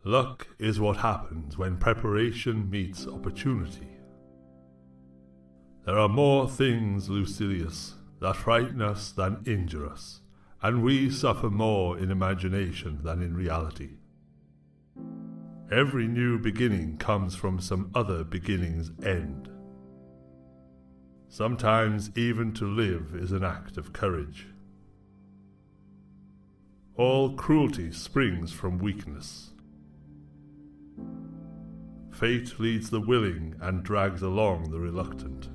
Luck is what happens when preparation meets opportunity. There are more things, Lucilius, that frighten us than injure us, and we suffer more in imagination than in reality. Every new beginning comes from some other beginning's end. Sometimes even to live is an act of courage. All cruelty springs from weakness. Fate leads the willing and drags along the reluctant.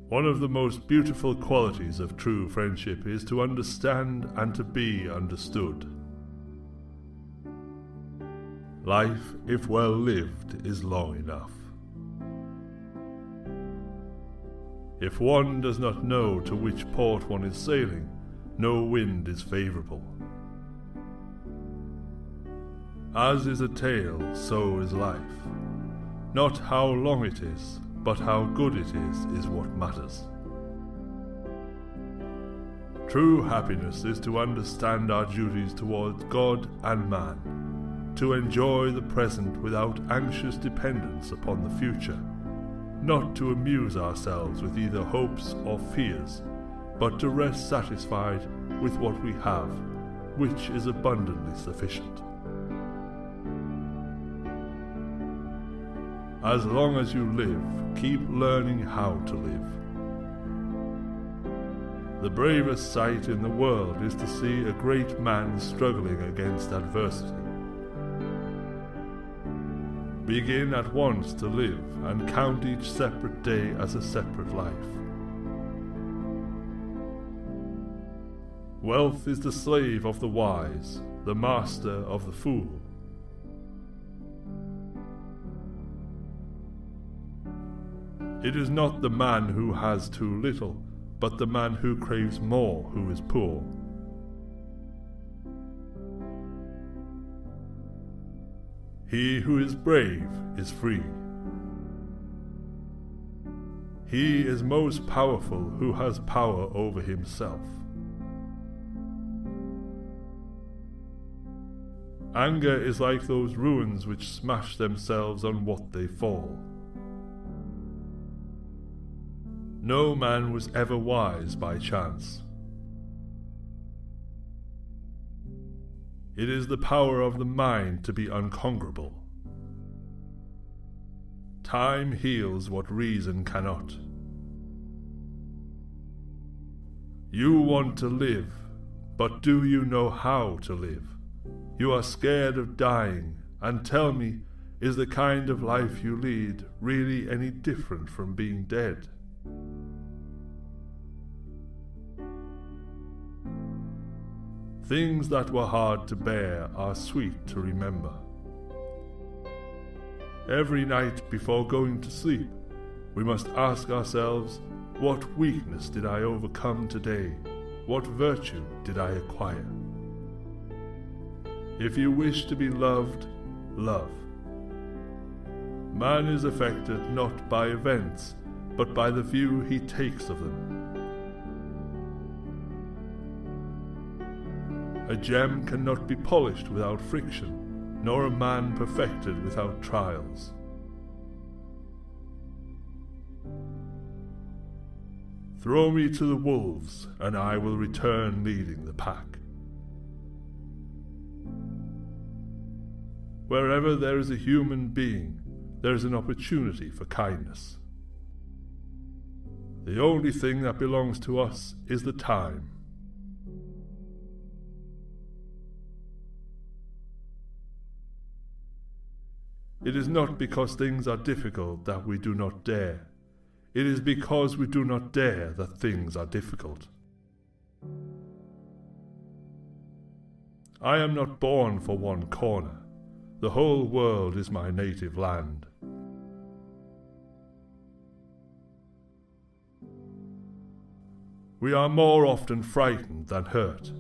One of the most beautiful qualities of true friendship is to understand and to be understood. Life, if well lived, is long enough. If one does not know to which port one is sailing, no wind is favourable. As is a tale, so is life. Not how long it is, but how good it is what matters. True happiness is to understand our duties towards God and man, to enjoy the present without anxious dependence upon the future, not to amuse ourselves with either hopes or fears, but to rest satisfied with what we have, which is abundantly sufficient. As long as you live, keep learning how to live. The bravest sight in the world is to see a great man struggling against adversity. Begin at once to live and count each separate day as a separate life. Wealth is the slave of the wise, the master of the fool. It is not the man who has too little, but the man who craves more who is poor. He who is brave is free. He is most powerful who has power over himself. Anger is like those ruins which smash themselves on what they fall. No man was ever wise by chance. It is the power of the mind to be unconquerable. Time heals what reason cannot. You want to live, but do you know how to live? You are scared of dying, and tell me, is the kind of life you lead really any different from being dead? Things that were hard to bear are sweet to remember. Every night before going to sleep, we must ask ourselves, what weakness did I overcome today? What virtue did I acquire? If you wish to be loved, love. Man is affected not by events, but by the view he takes of them. A gem cannot be polished without friction, nor a man perfected without trials. Throw me to the wolves, and I will return leading the pack. Wherever there is a human being, there is an opportunity for kindness. The only thing that belongs to us is the time. It is not because things are difficult that we do not dare. It is because we do not dare that things are difficult. I am not born for one corner. The whole world is my native land. We are more often frightened than hurt.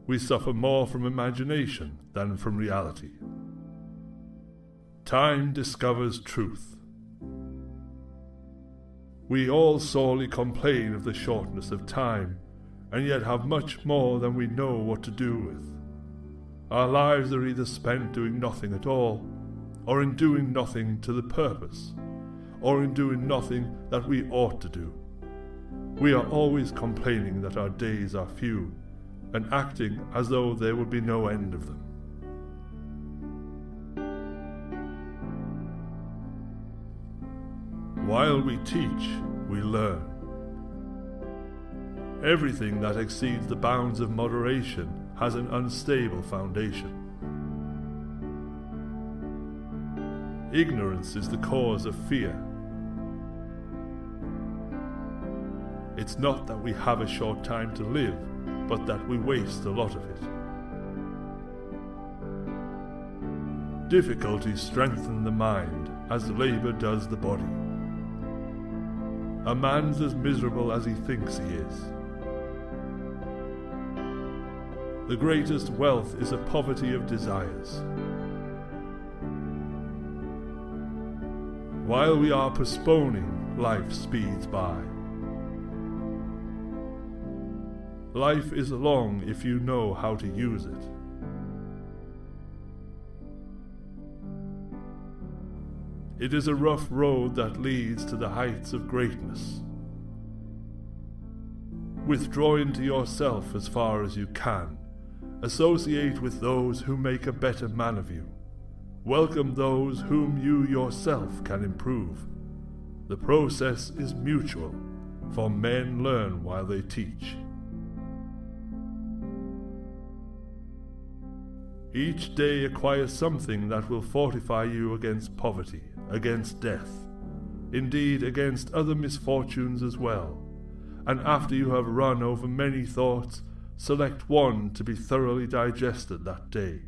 We suffer more from imagination than from reality. Time discovers truth. We all sorely complain of the shortness of time, and yet have much more than we know what to do with. Our lives are either spent doing nothing at all, or in doing nothing to the purpose, or in doing nothing that we ought to do. We are always complaining that our days are few, and acting as though there would be no end of them. While we teach, we learn. Everything that exceeds the bounds of moderation has an unstable foundation. Ignorance is the cause of fear. It's not that we have a short time to live, but that we waste a lot of it. Difficulties strengthen the mind as labor does the body. A man's as miserable as he thinks he is. The greatest wealth is a poverty of desires. While we are postponing, life speeds by. Life is long if you know how to use it. It is a rough road that leads to the heights of greatness. Withdraw into yourself as far as you can. Associate with those who make a better man of you. Welcome those whom you yourself can improve. The process is mutual, for men learn while they teach. Each day acquire something that will fortify you against poverty, against death, indeed against other misfortunes as well, and after you have run over many thoughts, select one to be thoroughly digested that day.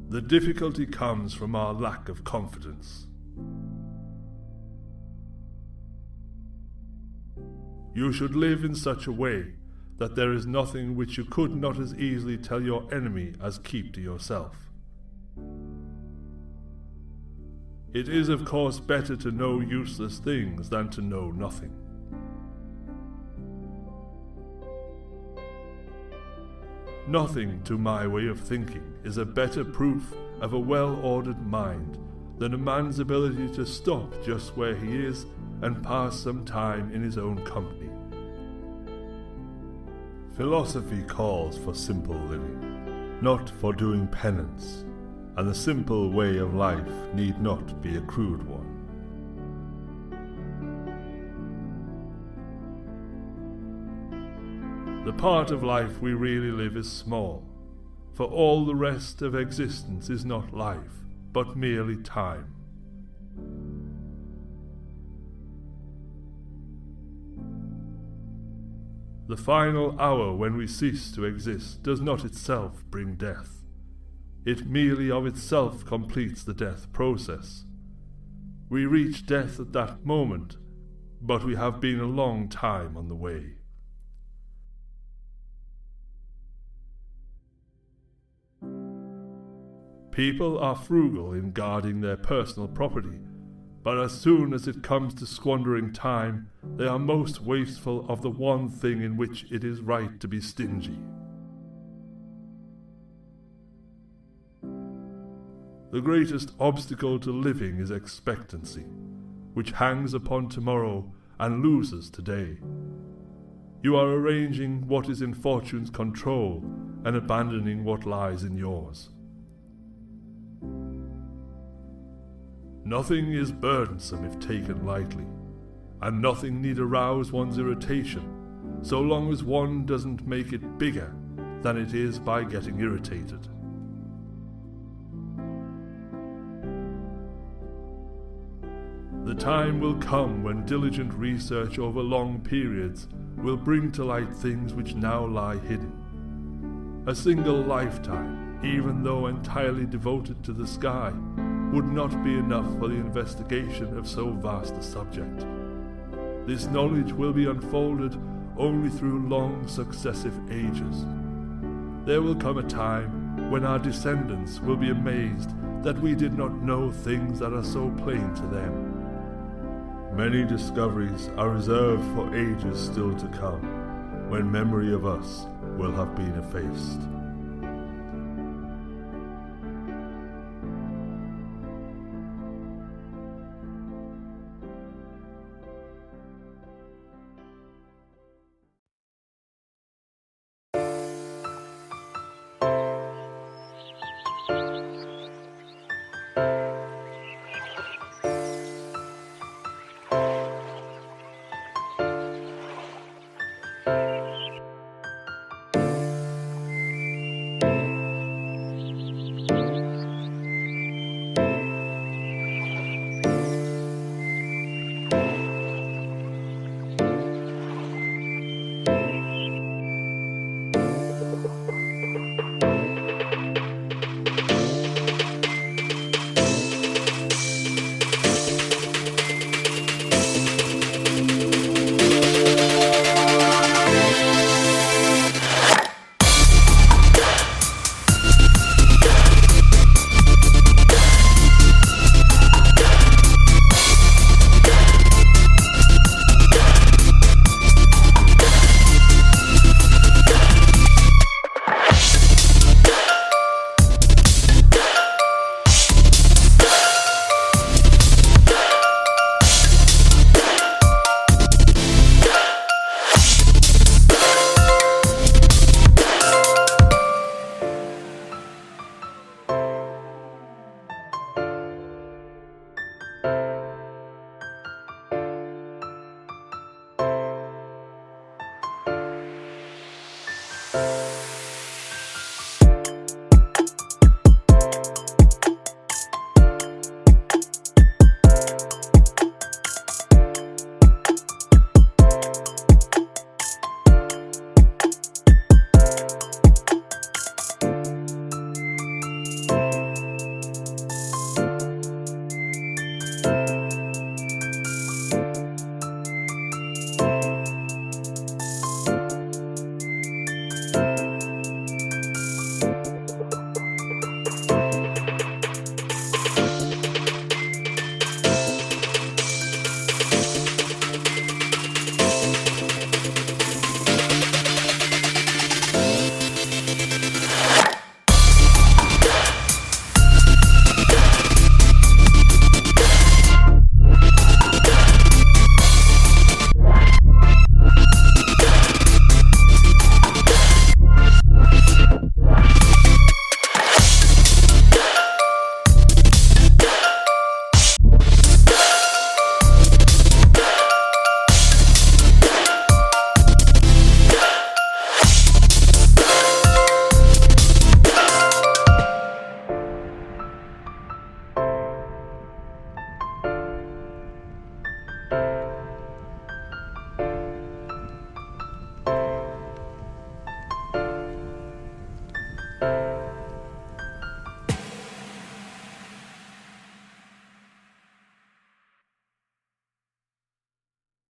The difficulty comes from our lack of confidence. You should live in such a way that there is nothing which you could not as easily tell your enemy as keep to yourself. It is of course better to know useless things than to know nothing. Nothing, to my way of thinking, is a better proof of a well-ordered mind than a man's ability to stop just where he is and pass some time in his own company. Philosophy calls for simple living, not for doing penance, and the simple way of life need not be a crude one. The part of life we really live is small, for all the rest of existence is not life, but merely time. The final hour when we cease to exist does not itself bring death. It merely of itself completes the death process. We reach death at that moment, but we have been a long time on the way. People are frugal in guarding their personal property, but as soon as it comes to squandering time, they are most wasteful of the one thing in which it is right to be stingy. The greatest obstacle to living is expectancy, which hangs upon tomorrow and loses today. You are arranging what is in fortune's control and abandoning what lies in yours. Nothing is burdensome if taken lightly, and nothing need arouse one's irritation, so long as one doesn't make it bigger than it is by getting irritated. The time will come when diligent research over long periods will bring to light things which now lie hidden. A single lifetime, even though entirely devoted to the sky, would not be enough for the investigation of so vast a subject. This knowledge will be unfolded only through long successive ages. There will come a time when our descendants will be amazed that we did not know things that are so plain to them. Many discoveries are reserved for ages still to come, when memory of us will have been effaced.